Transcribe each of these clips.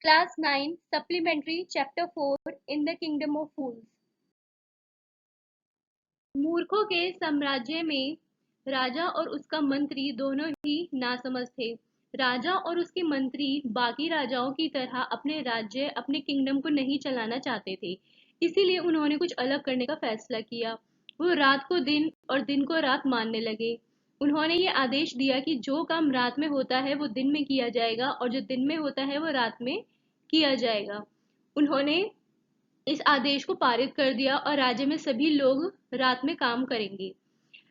Class 9 Supplementary Chapter 4 In the Kingdom of Fools। मूर्खों के साम्राज्य में राजा और उसका मंत्री दोनों ही नासमझ थे। राजा और उसके मंत्री बाकी राजाओं की तरह अपने राज्य अपने किंगडम को नहीं चलाना चाहते थे, इसीलिए उन्होंने कुछ अलग करने का फैसला किया। वो रात को दिन और दिन को रात मानने लगे। उन्होंने ये आदेश दिया कि जो काम रात में होता है वो दिन में किया जाएगा और जो दिन में होता है वो रात में किया जाएगा। उन्होंने इस आदेश को पारित कर दिया और राज्य में सभी लोग रात में काम करेंगे।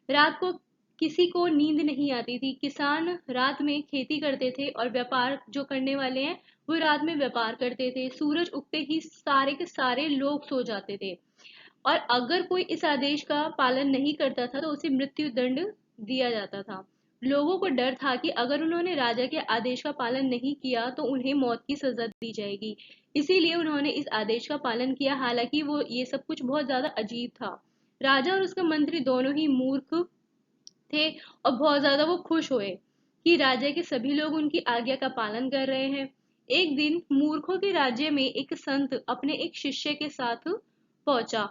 रात को किसी को नींद नहीं आती थी। किसान रात में खेती करते थे और व्यापार जो करने वाले हैं वो रात में व्यापार करते थे। सूरज उगते ही सारे के सारे लोग सो जाते थे और अगर कोई इस आदेश का पालन नहीं करता था तो उसे मृत्यु दंड दिया जाता था। लोगों को डर था कि अगर उन्होंने राजा के आदेश का पालन नहीं किया तो उन्हें मौत की सजा दी जाएगी। इसीलिए उन्होंने इस आदेश का पालन किया, हालांकि वो ये सब कुछ बहुत ज्यादा अजीब था। राजा और उसका मंत्री दोनों ही मूर्ख थे और बहुत ज्यादा वो खुश हुए कि राज्य के सभी लोग उनकी आज्ञा का पालन कर रहे हैं। एक दिन मूर्खों के राज्य में एक संत अपने एक शिष्य के साथ पहुंचा।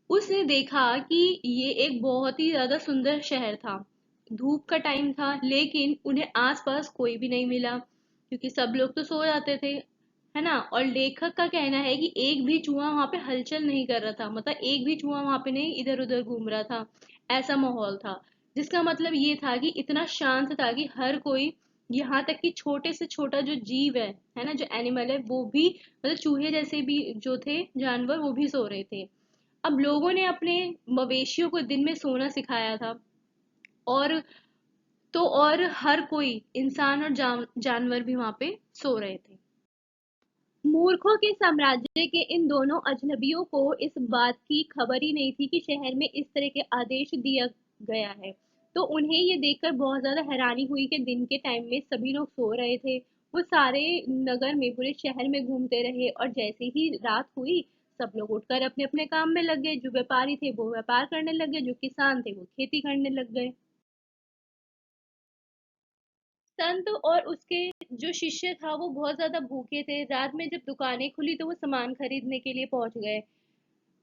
उसने देखा कि ये एक बहुत ही ज्यादा सुंदर शहर था। धूप का टाइम था लेकिन उन्हें आसपास कोई भी नहीं मिला क्योंकि सब लोग तो सो जाते थे, है ना। और लेखक का कहना है कि एक भी चूहा वहां पे हलचल नहीं कर रहा था, मतलब एक भी चूहा वहां पे नहीं इधर उधर घूम रहा था। ऐसा माहौल था, जिसका मतलब ये था कि इतना शांत था कि हर कोई, यहाँ तक कि छोटे से छोटा जो जीव है ना, जो एनिमल है वो भी, मतलब चूहे जैसे भी जो थे जानवर, वो भी सो रहे थे। अब लोगों ने अपने मवेशियों को दिन में सोना सिखाया था और और हर कोई इंसान और जानवर भी वहां पे सो रहे थे। मूर्खों के साम्राज्य के इन दोनों अजनबियों को इस बात की खबर ही नहीं थी कि शहर में इस तरह के आदेश दिया गया है। तो उन्हें ये देखकर बहुत ज्यादा हैरानी हुई कि दिन के टाइम में सभी लोग सो रहे थे। वो सारे नगर में, पूरे शहर में घूमते रहे और जैसे ही रात हुई सब लोग उठकर अपने अपने काम में लग गए। जो व्यापारी थे वो व्यापार करने लग गए, जो किसान थे वो खेती करने लग गए। संत और उसके जो शिष्य था वो बहुत ज्यादा भूखे थे। रात में जब दुकानें खुली तो वो सामान खरीदने के लिए पहुंच गए।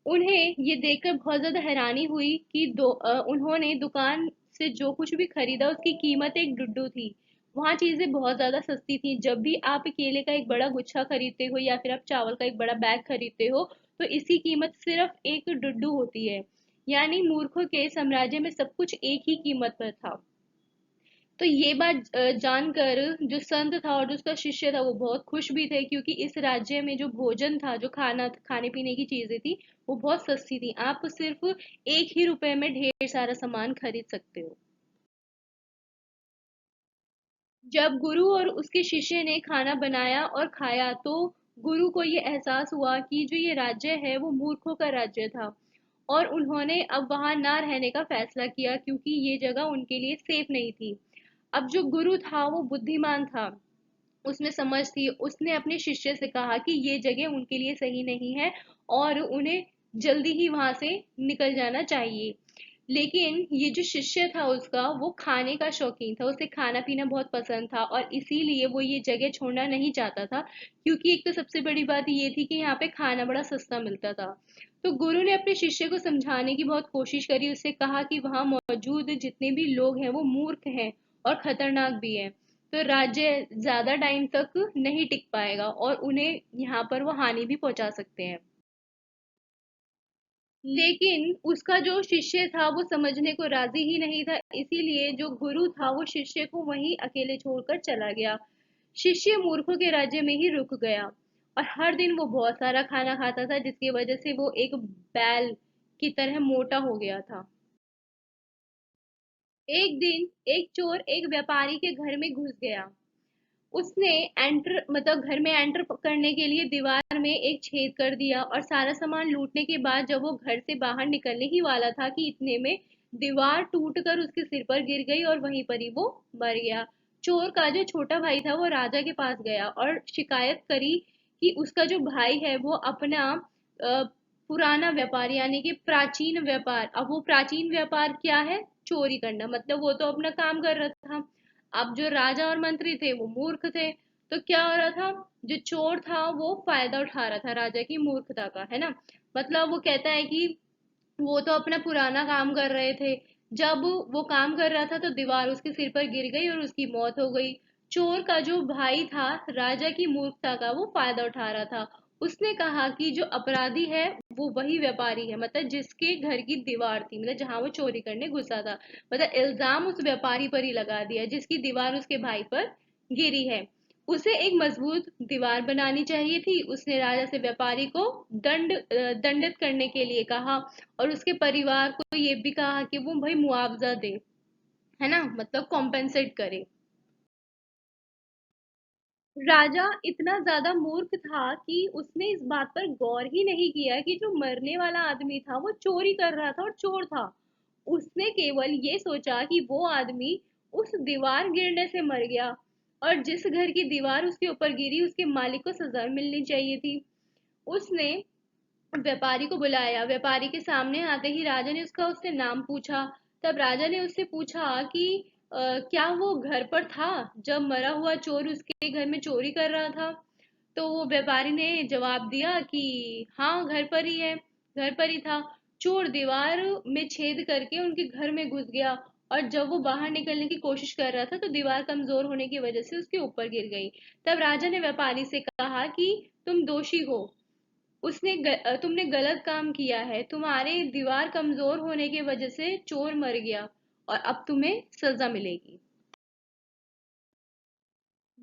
उन्हें ये देखकर बहुत ज्यादा हैरानी हुई कि उन्होंने दुकान से जो कुछ भी खरीदा उसकी कीमत एक डुड्डू थी। वहां चीजें बहुत ज्यादा सस्ती थी। जब भी आप केले का एक बड़ा गुच्छा खरीदते हो या फिर आप चावल का एक बड़ा बैग खरीदते हो तो इसकी कीमत सिर्फ एक डुड्डू होती है। यानी मूर्खों के साम्राज्य में सब कुछ एक ही कीमत पर था। तो ये बात जानकर जो संत था और जो उसका शिष्य था वो बहुत खुश भी थे, क्योंकि इस राज्य में जो भोजन था, जो खाने पीने की चीजें थी वो बहुत सस्ती थी। आप सिर्फ 1 ही रुपए में ढेर सारा सामान खरीद सकते हो। जब गुरु और उसके शिष्य ने खाना बनाया और खाया तो गुरु को ये एहसास हुआ कि जो ये राज्य है वो मूर्खों का राज्य था और उन्होंने अब वहां ना रहने का फैसला किया क्योंकि ये जगह उनके लिए सेफ नहीं थी। अब जो गुरु था वो बुद्धिमान था, उसमें समझ थी। उसने अपने शिष्य से कहा कि ये जगह उनके लिए सही नहीं है और उन्हें जल्दी ही वहां से निकल जाना चाहिए। लेकिन ये जो शिष्य था उसका, वो खाने का शौकीन था, उसे खाना पीना बहुत पसंद था और इसीलिए वो ये जगह छोड़ना नहीं चाहता था, क्योंकि एक तो सबसे बड़ी बात ये थी कि यहाँ पे खाना बड़ा सस्ता मिलता था। तो गुरु ने अपने शिष्य को समझाने की बहुत कोशिश करी। उससे कहा कि वहां मौजूद जितने भी लोग हैं वो मूर्ख हैं और खतरनाक भी हैं। तो राज्य ज्यादा टाइम तक नहीं टिक पाएगा और उन्हें यहाँ पर वो हानि भी पहुंचा सकते हैं। लेकिन उसका जो शिष्य था वो समझने को राजी ही नहीं था, इसीलिए जो गुरु था वो शिष्य को वहीं अकेले छोड़कर चला गया। शिष्य मूर्खों के राज्य में ही रुक गया और हर दिन वो बहुत सारा खाना खाता था, जिसकी वजह से वो एक बैल की तरह मोटा हो गया था। एक दिन एक चोर एक व्यापारी के घर में घुस गया। उसने एंटर, मतलब घर में एंटर करने के लिए दीवार में एक छेद कर दिया और सारा सामान लूटने के बाद जब वो घर से बाहर निकलने ही वाला था कि इतने में दीवार टूटकर उसके सिर पर गिर गई और वहीं पर ही वो मर गया। चोर का जो छोटा भाई था वो राजा के पास गया और शिकायत करी कि उसका जो भाई है वो अपना पुराना व्यापार, यानी कि प्राचीन व्यापार, अब वो प्राचीन व्यापार क्या है, चोरी करना, मतलब वो तो अपना काम कर रहा था। अब जो राजा और मंत्री थे वो मूर्ख थे, तो क्या हो रहा था, जो चोर था वो फायदा उठा रहा था राजा की मूर्खता का, है ना। मतलब वो कहता है कि वो तो अपना पुराना काम कर रहे थे, जब वो काम कर रहा था तो दीवार उसके सिर पर गिर गई और उसकी मौत हो गई। चोर का जो भाई था राजा की मूर्खता का वो फायदा उठा रहा था। उसने कहा कि जो अपराधी है वो वही व्यापारी है, मतलब जिसके घर की दीवार थी, मतलब जहां वो चोरी करने घुसा था। मतलब इल्जाम उस व्यापारी पर ही लगा दिया जिसकी दीवार उसके भाई पर गिरी है। उसे एक मजबूत दीवार बनानी चाहिए थी। उसने राजा से व्यापारी को दंडित करने के लिए कहा और उसके परिवार को ये भी कहा कि वो भाई मुआवजा दे, है ना, मतलब कॉम्पेंसेट करे। राजा इतना ज्यादा मूर्ख था कि उसने इस बात पर गौर ही नहीं किया कि जो मरने वाला आदमी था वो चोरी कर रहा था और चोर था। उसने केवल ये सोचा कि वो आदमी उस दीवार गिरने से मर गया और जिस घर की दीवार उसके ऊपर गिरी उसके मालिक को सजा मिलनी चाहिए थी। उसने व्यापारी को बुलाया। व्यापारी के सामने आते ही राजा ने उसका उससे नाम पूछा। तब राजा ने उससे पूछा कि क्या वो घर पर था जब मरा हुआ चोर उसके घर में चोरी कर रहा था। तो वो व्यापारी ने जवाब दिया कि हाँ, घर पर ही है, घर पर ही था। चोर दीवार में छेद करके उनके घर में घुस गया और जब वो बाहर निकलने की कोशिश कर रहा था तो दीवार कमजोर होने की वजह से उसके ऊपर गिर गई। तब राजा ने व्यापारी से कहा कि तुम दोषी हो, तुमने गलत काम किया है, तुम्हारे दीवार कमजोर होने की वजह से चोर मर गया और अब तुम्हें सजा मिलेगी।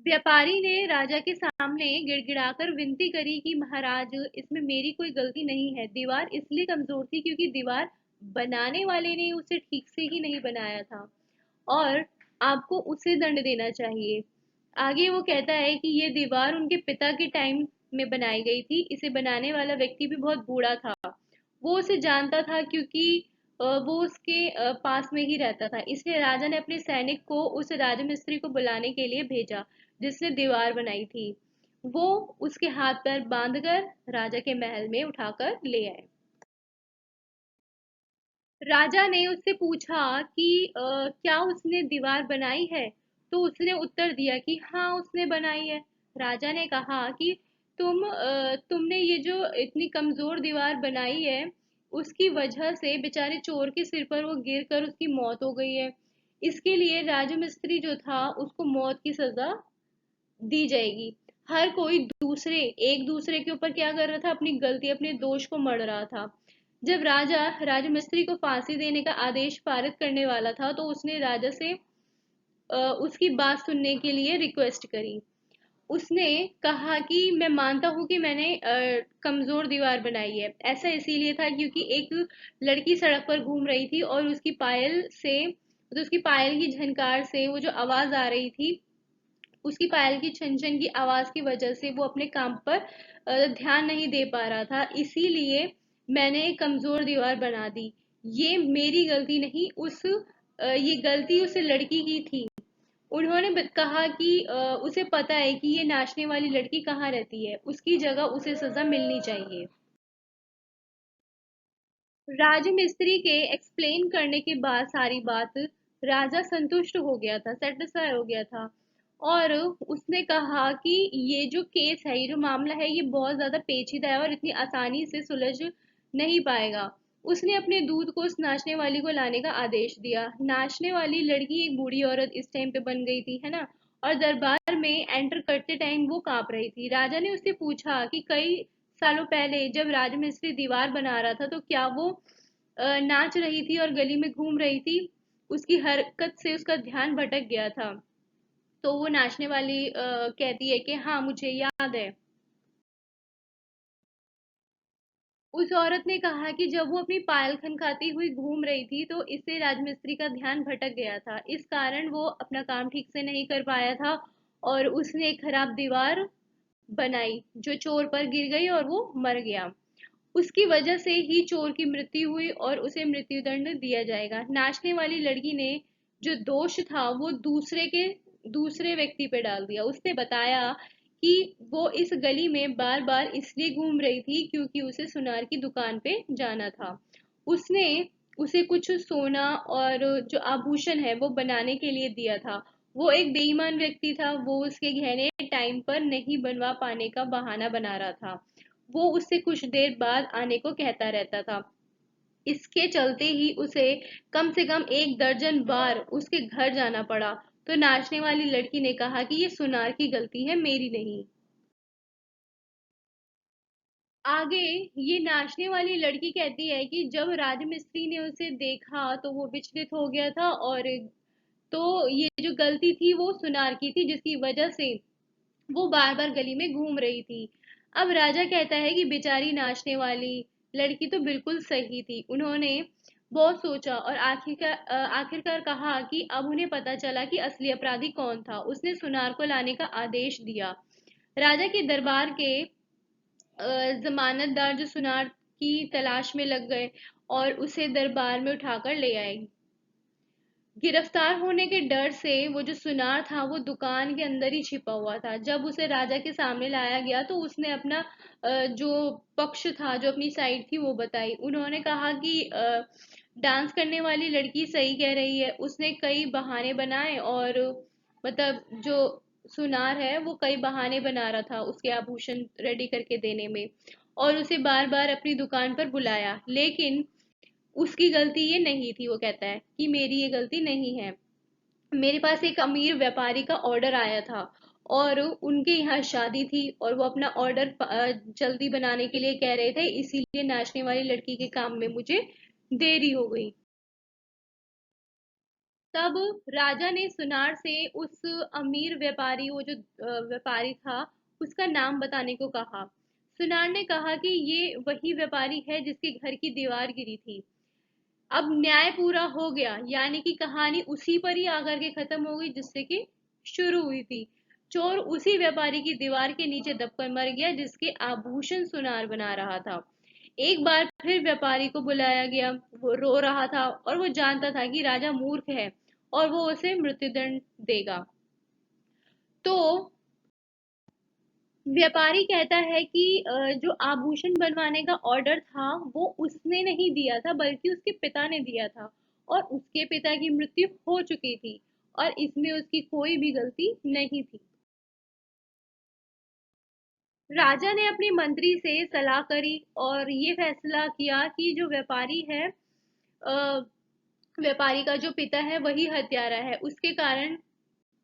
व्यापारी ने राजा के सामने गिड़गिड़ाकर विनती करी कि महाराज, इसमें मेरी कोई गलती नहीं है। दीवार इसलिए कमजोर थी क्योंकि दीवार बनाने वाले ने उसे ठीक से ही नहीं बनाया था और आपको उसे दंड देना चाहिए। आगे वो कहता है कि ये दीवार उनके पिता के टाइम में बनाई गई थी। इसे बनाने वाला व्यक्ति भी बहुत बूढ़ा था। वो उसे जानता था क्योंकि वो उसके पास में ही रहता था। इसलिए राजा ने अपने सैनिक को उस राजमिस्त्री को बुलाने के लिए भेजा जिसने दीवार बनाई थी। वो उसके हाथ पैर बांधकर राजा के महल में उठाकर ले आए। राजा ने उससे पूछा कि क्या उसने दीवार बनाई है। तो उसने उत्तर दिया कि हाँ, उसने बनाई है। राजा ने कहा कि तुमने ये जो इतनी कमजोर दीवार बनाई है उसकी वजह से बेचारे चोर के सिर पर वो गिर कर उसकी मौत हो गई है। इसके लिए राजमिस्त्री जो था उसको मौत की सजा दी जाएगी। हर कोई एक दूसरे के ऊपर क्या कर रहा था, अपनी गलती अपने दोष को मढ़ रहा था। जब राजा राजमिस्त्री को फांसी देने का आदेश पारित करने वाला था तो उसने राजा से उसकी बात सुनने के लिए रिक्वेस्ट करी। उसने कहा कि मैं मानता हूँ कि मैंने कमजोर दीवार बनाई है। ऐसा इसीलिए था क्योंकि एक लड़की सड़क पर घूम रही थी और उसकी पायल की झनकार से वो जो आवाज आ रही थी, उसकी पायल की छन-छन की आवाज की वजह से वो अपने काम पर ध्यान नहीं दे पा रहा था। इसीलिए मैंने एक कमजोर दीवार बना दी। ये मेरी गलती नहीं, ये गलती उस लड़की की थी। उन्होंने कहा कि उसे पता है कि ये नाचने वाली लड़की कहाँ रहती है, उसकी जगह उसे सजा मिलनी चाहिए। राजमिस्त्री के एक्सप्लेन करने के बाद सारी बात, राजा संतुष्ट हो गया था, सेटिस्फाई हो गया था और उसने कहा कि ये जो केस है, ये जो मामला है, ये बहुत ज्यादा पेचीदा है और इतनी आसानी से सुलझ नहीं पाएगा। उसने अपने दूत को उस नाचने वाली को लाने का आदेश दिया। नाचने वाली लड़की एक बूढ़ी औरत इस टाइम पे बन गई थी, है ना, और दरबार में एंटर करते टाइम वो कांप रही थी। राजा ने उससे पूछा कि कई सालों पहले जब राजमिस्त्री दीवार बना रहा था तो क्या वो नाच रही थी और गली में घूम रही थी। उसकी हरकत से उसका ध्यान भटक गया था। तो वो नाचने वाली कहती है कि हाँ, मुझे याद है। उस औरत ने कहा कि जब वो अपनी पायल खनखाती हुई घूम रही थी तो इससे राजमिस्त्री का ध्यान भटक गया था। इस कारण वो अपना काम ठीक से नहीं कर पाया था और उसने एक खराब दीवार बनाई जो चोर पर गिर गई और वो मर गया। उसकी वजह से ही चोर की मृत्यु हुई और उसे मृत्युदंड दिया जाएगा। नाचने वाली लड़की ने जो दोष था वो दूसरे व्यक्ति पे डाल दिया। उसने बताया कि वो इस गली में बार बार इसलिए घूम रही थी क्योंकि उसे सुनार की दुकान पे जाना था। उसने उसे कुछ सोना और जो आभूषण है वो बनाने के लिए दिया था। वो एक बेईमान व्यक्ति था, वो उसके गहने टाइम पर नहीं बनवा पाने का बहाना बना रहा था। वो उससे कुछ देर बाद आने को कहता रहता था। इसके चलते ही उसे कम से कम 1 दर्जन बार उसके घर जाना पड़ा। तो नाचने वाली लड़की ने कहा कि ये सुनार की गलती है, मेरी नहीं। आगे ये नाचने वाली लड़की कहती है कि जब राजमिस्त्री ने उसे देखा तो वो विचलित हो गया था, और तो ये जो गलती थी वो सुनार की थी, जिसकी वजह से वो बार बार गली में घूम रही थी। अब राजा कहता है कि बेचारी नाचने वाली लड़की तो बिल्कुल सही थी। उन्होंने बहुत सोचा और आखिरकार कहा कि अब उन्हें पता चला कि असली अपराधी कौन था। उसने सुनार को लाने का आदेश दिया। राजा के दरबार के जमानतदार जो सुनार की तलाश में लग गए और उसे दरबार में उठाकर ले आए। गिरफ्तार होने के डर से वो जो सुनार था वो दुकान के अंदर ही छिपा हुआ था। जब उसे राजा के सामने लाया गया तो उसने अपना जो पक्ष था, जो अपनी साइड थी वो बताई। उन्होंने कहा कि डांस करने वाली लड़की सही कह रही है, उसने कई बहाने बनाए, और मतलब जो सुनार है वो कई बहाने बना रहा था उसके आभूषण रेडी करके देने में, और उसे बार बार अपनी दुकान पर बुलाया। लेकिन उसकी गलती ये नहीं थी। वो कहता है कि मेरी ये गलती नहीं है। मेरे पास एक अमीर व्यापारी का ऑर्डर आया था, और उनके यहाँ शादी थी, और वो अपना ऑर्डर जल्दी बनाने के लिए कह रहे थे, इसीलिए नाचने वाली लड़की के काम में मुझे देरी हो गई। तब राजा ने सुनार से उस अमीर व्यापारी, वो जो व्यापारी था, उसका नाम बताने को कहा। सुनार ने कहा कि ये वही व्यापारी है जिसके घर की दीवार गिरी थी। अब न्याय पूरा हो गया, यानी कि कहानी उसी पर ही आकर के खत्म हो गई जिससे कि शुरू हुई थी। चोर उसी व्यापारी की दीवार के नीचे दबकर मर गया जिसके आभूषण सुनार बना रहा था। एक बार फिर व्यापारी को बुलाया गया। वो रो रहा था और वो जानता था कि राजा मूर्ख है और वो उसे मृत्युदंड देगा। तो व्यापारी कहता है कि जो आभूषण बनवाने का ऑर्डर था वो उसने नहीं दिया था, बल्कि उसके पिता ने दिया था, और उसके पिता की मृत्यु हो चुकी थी, और इसमें उसकी कोई भी गलती नहीं थी। राजा ने अपने मंत्री से सलाह करी और ये फैसला किया कि जो व्यापारी है, व्यापारी का जो पिता है वही हत्यारा है। उसके कारण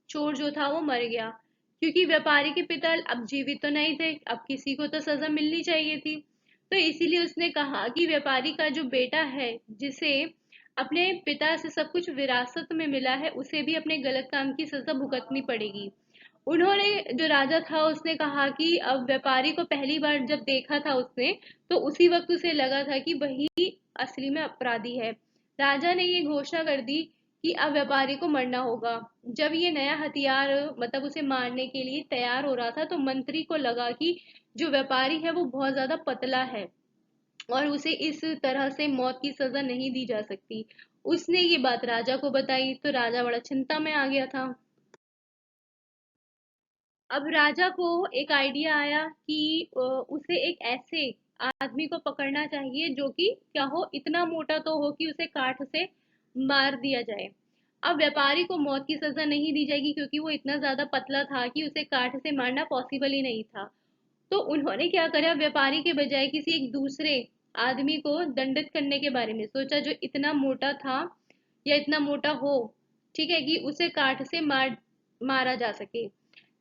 चोर जो था वो मर गया, क्योंकि व्यापारी के पिता अब जीवित तो नहीं थे, अब किसी को तो सजा मिलनी चाहिए थी। तो इसीलिए उसने कहा कि व्यापारी का जो बेटा है, जिसे अपने पिता से सब कुछ विरासत में मिला है, उसे भी अपने गलत काम की सजा भुगतनी पड़ेगी। उन्होंने जो राजा था उसने कहा कि अब व्यापारी को पहली बार जब देखा था उसने, तो उसी वक्त उसे लगा था कि वही असली में अपराधी है। राजा ने ये घोषणा कर दी कि अब व्यापारी को मरना होगा। जब ये नया हथियार मतलब उसे मारने के लिए तैयार हो रहा था, तो मंत्री को लगा कि जो व्यापारी है वो बहुत ज्यादा पतला है और उसे इस तरह से मौत की सजा नहीं दी जा सकती। उसने ये बात राजा को बताई तो राजा बड़ा चिंता में आ गया था। अब राजा को एक आइडिया आया कि उसे एक ऐसे आदमी को पकड़ना चाहिए जो कि क्या हो, इतना मोटा तो हो कि उसे काठ से मार दिया जाए। अब व्यापारी को मौत की सजा नहीं दी जाएगी क्योंकि वो इतना ज्यादा पतला था कि उसे काठ से मारना पॉसिबल ही नहीं था। तो उन्होंने क्या करा, व्यापारी के बजाय किसी एक दूसरे आदमी को दंडित करने के बारे में सोचा जो इतना मोटा था या इतना मोटा हो, ठीक है, कि उसे काठ से मारा जा सके।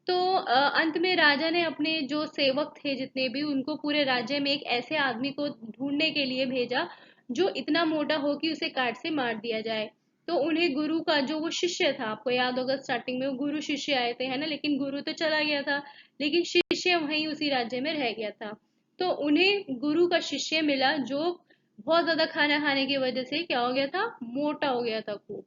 तो अंत में राजा ने अपने जो सेवक थे जितने भी, उनको पूरे राज्य में एक ऐसे आदमी को ढूंढने के लिए भेजा जो इतना मोटा हो कि उसे काट से मार दिया जाए। तो उन्हें गुरु का जो वो शिष्य था, आपको याद होगा स्टार्टिंग में वो गुरु शिष्य आए थे, है ना, लेकिन गुरु तो चला गया था, लेकिन शिष्य वहीं उसी राज्य में रह गया था। तो उन्हें गुरु का शिष्य मिला जो बहुत ज्यादा खाना खाने की वजह से क्या हो गया था, मोटा हो गया था खूब।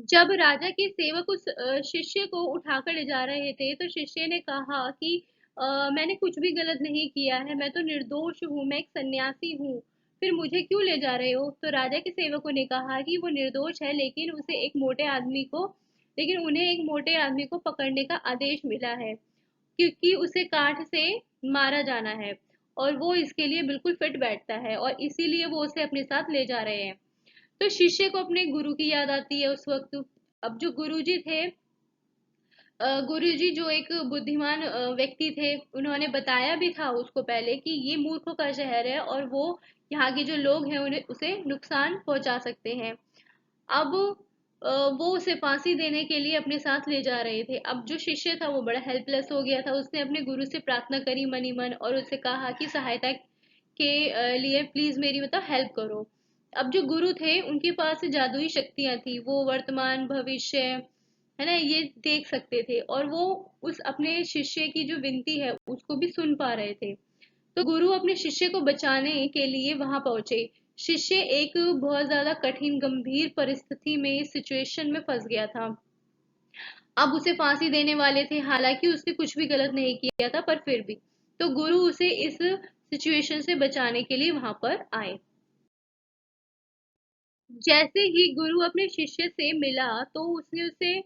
जब राजा के सेवक उस शिष्य को उठाकर ले जा रहे थे तो शिष्य ने कहा कि मैंने कुछ भी गलत नहीं किया है, मैं तो निर्दोष हूँ, मैं एक सन्यासी हूँ, फिर मुझे क्यों ले जा रहे हो? तो राजा के सेवकों ने कहा कि वो निर्दोष है, लेकिन उन्हें एक मोटे आदमी को पकड़ने का आदेश मिला है, क्योंकि उसे काठ से मारा जाना है, और वो इसके लिए बिल्कुल फिट बैठता है, और इसीलिए वो उसे अपने साथ ले जा रहे हैं। तो शिष्य को अपने गुरु की याद आती है उस वक्त। अब जो गुरुजी थे, गुरुजी जो एक बुद्धिमान व्यक्ति थे, उन्होंने बताया भी था उसको पहले कि ये मूर्खों का शहर है और वो यहाँ के जो लोग हैं उन्हें उसे नुकसान पहुंचा सकते हैं। अब वो उसे फांसी देने के लिए अपने साथ ले जा रहे थे। अब जो शिष्य था वो बड़ा हेल्पलेस हो गया था। उसने अपने गुरु से प्रार्थना करी मन ही मन और उससे कहा कि सहायता के लिए प्लीज मेरी मतलब हेल्प करो। अब जो गुरु थे उनके पास जादुई शक्तियां थी, वो वर्तमान भविष्य है ना ये देख सकते थे और वो उस अपने शिष्य की जो विनती है उसको भी सुन पा रहे थे। तो गुरु अपने शिष्य को बचाने के लिए वहां पहुंचे। शिष्य एक बहुत ज्यादा कठिन गंभीर परिस्थिति में सिचुएशन में फंस गया था। अब उसे फांसी देने वाले थे, हालांकि उसने कुछ भी गलत नहीं किया था पर फिर भी। तो गुरु उसे इस सिचुएशन से बचाने के लिए वहां पर आए। जैसे ही गुरु अपने शिष्य से मिला तो उसने उसे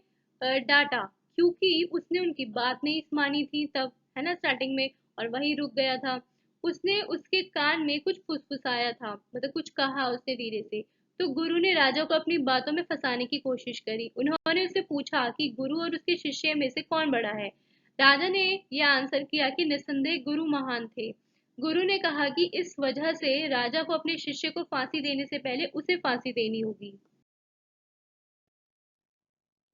डांटा, क्योंकि उसने उनकी बात नहीं मानी थी तब, है ना, स्टार्टिंग में, और वहीं रुक गया था। उसने उसके कान में कुछ फुसफुसाया था, मतलब कुछ कहा उसने धीरे से। तो गुरु ने राजा को अपनी बातों में फंसाने की कोशिश करी। उन्होंने उससे पूछा कि गुरु और उसके शिष्य में से कौन बड़ा है। राजा ने यह आंसर किया कि निस्संदेह गुरु महान थे। गुरु ने कहा कि इस वजह से राजा को अपने शिष्य को फांसी देने से पहले उसे फांसी देनी होगी।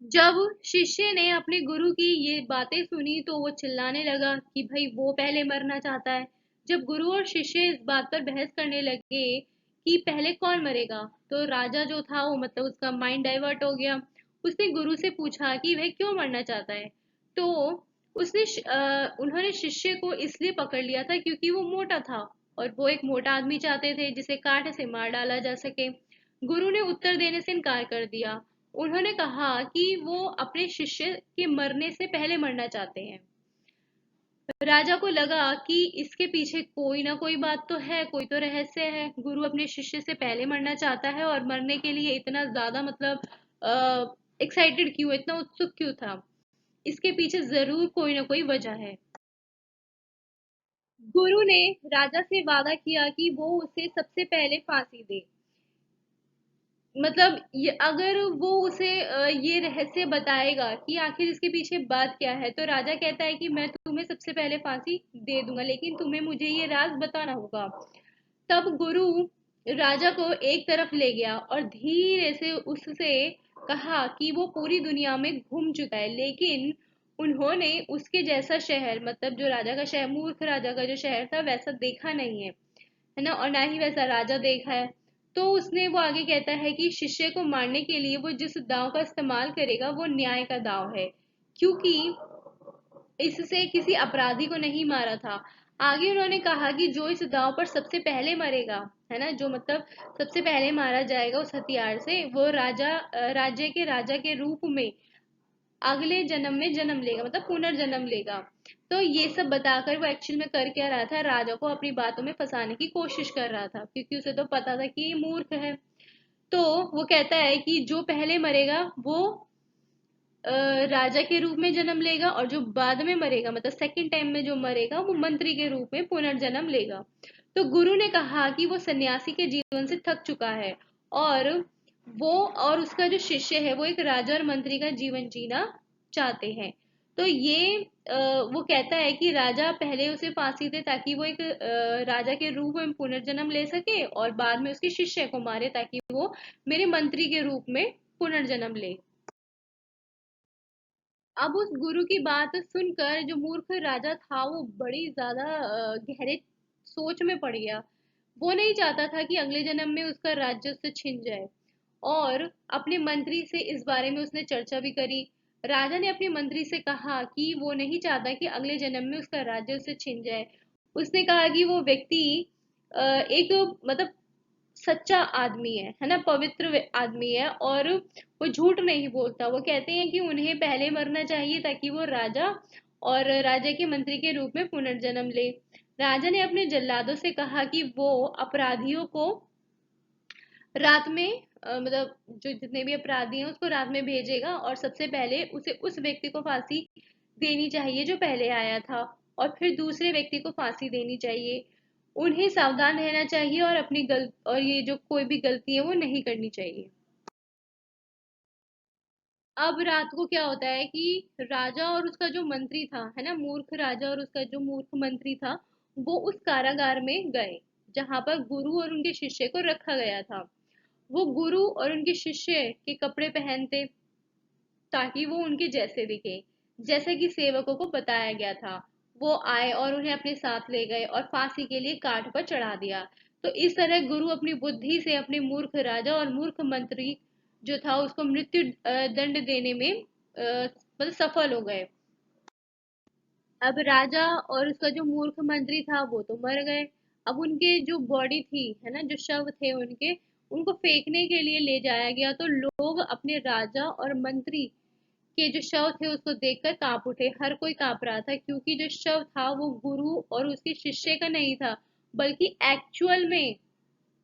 जब शिष्य ने अपने गुरु की ये बातें सुनी तो वो चिल्लाने लगा कि भाई वो पहले मरना चाहता है। जब गुरु और शिष्य इस बात पर बहस करने लगे कि पहले कौन मरेगा, तो राजा जो था वो मतलब उसका माइंड डाइवर्ट हो गया। उसने गुरु से पूछा कि वह क्यों मरना चाहता है। तो उन्होंने शिष्य को इसलिए पकड़ लिया था क्योंकि वो मोटा था और वो एक मोटा आदमी चाहते थे जिसे कांटे से मार डाला जा सके। गुरु ने उत्तर देने से इनकार कर दिया। उन्होंने कहा कि वो अपने शिष्य के मरने से पहले मरना चाहते हैं। राजा को लगा कि इसके पीछे कोई ना कोई बात तो है, कोई तो रहस्य है। गुरु अपने शिष्य से पहले मरना चाहता है और मरने के लिए इतना ज्यादा मतलब एक्साइटेड क्यों, इतना उत्सुक क्यों था। इसके पीछे जरूर कोई ना कोई वजह है। गुरु ने राजा से वादा किया कि वो उसे सबसे पहले फांसी दे। मतलब ये अगर वो उसे ये रहस्य बताएगा कि आखिर इसके पीछे बात क्या है, तो राजा कहता है कि मैं तुम्हें सबसे पहले फांसी दे दूंगा, लेकिन तुम्हें मुझे ये राज बताना होगा। तब गुरु राजा को एक तरफ ले गया और धीरे से उससे कहा कि वो पूरी दुनिया में घूम चुका है, लेकिन उन्होंने उसके जैसा शहर, मतलब जो राजा का शहर, मूर्ख राजा का जो शहर था, वैसा देखा नहीं है ना, और ना ही वैसा राजा देखा है। तो उसने वो आगे कहता है कि शिष्य को मारने के लिए वो जिस दांव का इस्तेमाल करेगा वो न्याय का दांव है, क्योंकि इससे किसी अपराधी को नहीं मारा था। आगे उन्होंने कहा कि जो इस दांव पर सबसे पहले मरेगा, है ना, जो मतलब सबसे पहले मारा जाएगा उस हथियार से, वो राज्य के राजा के रूप में अगले जन्म में जन्म लेगा, मतलब पुनर्जन्म लेगा। तो ये सब बताकर वो एक्चुअल में कर क्या रहा था, राजा को अपनी बातों में फंसाने की कोशिश कर रहा था, क्योंकि उसे तो पता था कि ये मूर्ख है। तो वो कहता है कि जो पहले मरेगा वो राजा के रूप में जन्म लेगा, और जो बाद में मरेगा, मतलब सेकंड टाइम में जो मरेगा, वो मंत्री के रूप में पुनर्जन्म लेगा। तो गुरु ने कहा कि वो सन्यासी के जीवन से थक चुका है और वो और उसका जो शिष्य है वो एक राजा और मंत्री का जीवन जीना चाहते हैं। तो ये वो कहता है कि राजा पहले उसे फांसी दे ताकि वो एक राजा के रूप में पुनर्जन्म ले सके, और बाद में उसके शिष्य को मारे ताकि वो मेरे मंत्री के रूप में पुनर्जन्म ले। अब उस गुरु की बात सुनकर जो मूर्ख राजा था वो बड़ी ज्यादा गहरे सोच में पड़ गया। वो नहीं चाहता था कि अगले जन्म में उसका राज्य उससे छिन जाए, और अपने मंत्री से इस बारे में उसने चर्चा भी करी। राजा ने अपने मंत्री से कहा कि वो नहीं चाहता कि अगले जन्म में उसका राज्य उससे छिन जाए। उसने कहा कि वो व्यक्ति एक मतलब सच्चा आदमी है ना, पवित्र आदमी है, और वो झूठ नहीं बोलता। वो कहते हैं कि उन्हें पहले मरना चाहिए ताकि वो राजा और राजा के मंत्री के रूप में पुनर्जन्म ले। राजा ने अपने जल्लादों से कहा कि वो अपराधियों को रात में मतलब जो जितने भी अपराधी हैं उसको रात में भेजेगा, और सबसे पहले उसे उस व्यक्ति को फांसी देनी चाहिए जो पहले आया था, और फिर दूसरे व्यक्ति को फांसी देनी चाहिए। उन्हें सावधान रहना चाहिए और अपनी और ये जो कोई भी गलती है वो नहीं करनी चाहिए। अब रात को क्या होता है कि राजा और उसका जो मंत्री था, है ना, मूर्ख राजा और उसका जो मूर्ख मंत्री था, वो उस कारागार में गए जहां पर गुरु और उनके शिष्य को रखा गया था। वो गुरु और उनके शिष्य के कपड़े पहनते ताकि वो उनके जैसे दिखे, जैसे कि सेवकों को बताया गया था। वो आए और उन्हें अपने साथ ले गए और फांसी के लिए काठ पर चढ़ा दिया। तो इस तरह गुरु अपनी बुद्धि से अपने मूर्ख राजा और मूर्ख मंत्री जो था उसको मृत्यु दंड देने में मतलब सफल हो गए। अब राजा और उसका जो मूर्ख मंत्री था वो तो मर गए। अब उनके जो बॉडी थी, है ना, जो शव थे उनके, उनको फेंकने के लिए ले जाया गया। तो लोग अपने राजा और मंत्री के जो शव थे उसको देखकर कांप उठे। हर कोई कांप रहा था क्योंकि जो शव था वो गुरु और उसके शिष्य का नहीं था, बल्कि एक्चुअल में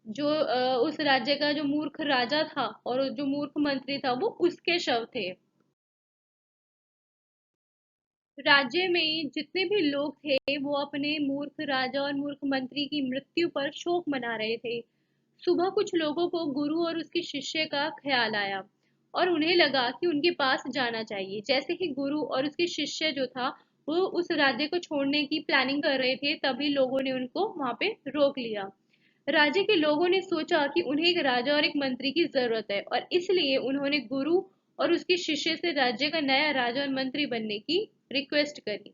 जो उस राज्य का जो मूर्ख राजा था और जो मूर्ख मंत्री था वो उसके शव थे। राज्य में जितने भी लोग थे वो अपने मूर्ख राजा और मूर्ख मंत्री की मृत्यु पर शोक मना रहे थे। सुबह कुछ लोगों को गुरु और उसके शिष्य का ख्याल आया और उन्हें लगा कि उनके पास जाना चाहिए। जैसे ही गुरु और उसके शिष्य जो था वो उस राज्य को छोड़ने की प्लानिंग कर रहे थे, तभी लोगों ने उनको वहां पे रोक लिया। राज्य के लोगों ने सोचा कि उन्हें एक राजा और एक मंत्री की जरूरत है और इसलिए उन्होंने गुरु और उसके शिष्य से राज्य का नया राजा और मंत्री बनने की रिक्वेस्ट करी।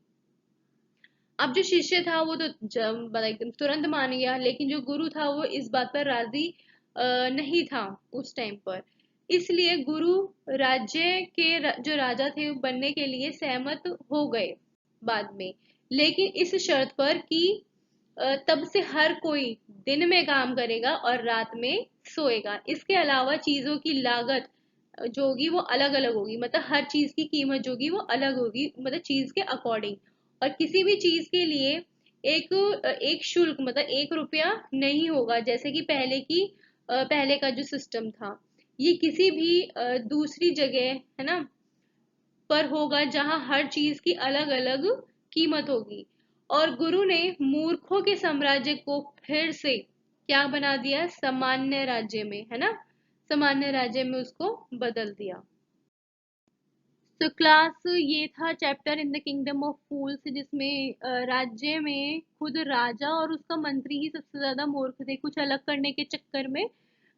अब जो शिष्य था वो तो मतलब एकदम तुरंत मान गया, लेकिन जो गुरु था वो इस बात पर राजी नहीं था उस टाइम पर। इसलिए गुरु राज्य के जो राजा थे वो बनने के लिए सहमत हो गए बाद में, लेकिन इस शर्त पर कि तब से हर कोई दिन में काम करेगा और रात में सोएगा। इसके अलावा चीजों की लागत जो होगी वो अलग अलग होगी, मतलब हर चीज की कीमत जो होगी वो अलग होगी, मतलब चीज के अकॉर्डिंग। और किसी भी चीज के लिए एक शुल्क, मतलब 1 रुपया नहीं होगा जैसे कि पहले का जो सिस्टम था। ये किसी भी दूसरी जगह, है ना, पर होगा जहां हर चीज की अलग अलग कीमत होगी। और गुरु ने मूर्खों के साम्राज्य को फिर से क्या बना दिया, सामान्य राज्य में, है ना, सामान्य राज्य में उसको बदल दिया। तो क्लास ये था chapter in the kingdom of fools, जिसमें राज्य में खुद राजा और उसका मंत्री ही सबसे ज्यादा मूर्ख थे। कुछ अलग करने के चक्कर में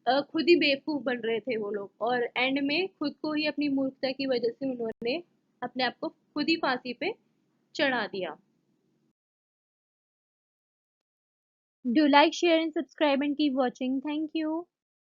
खुद ही बेवकूफ बन रहे थे वो लोग, और एंड में खुद को ही अपनी मूर्खता की वजह से उन्होंने अपने आप को खुद ही फांसी पे चढ़ा दिया। Do like, share and subscribe and keep watching. Thank you.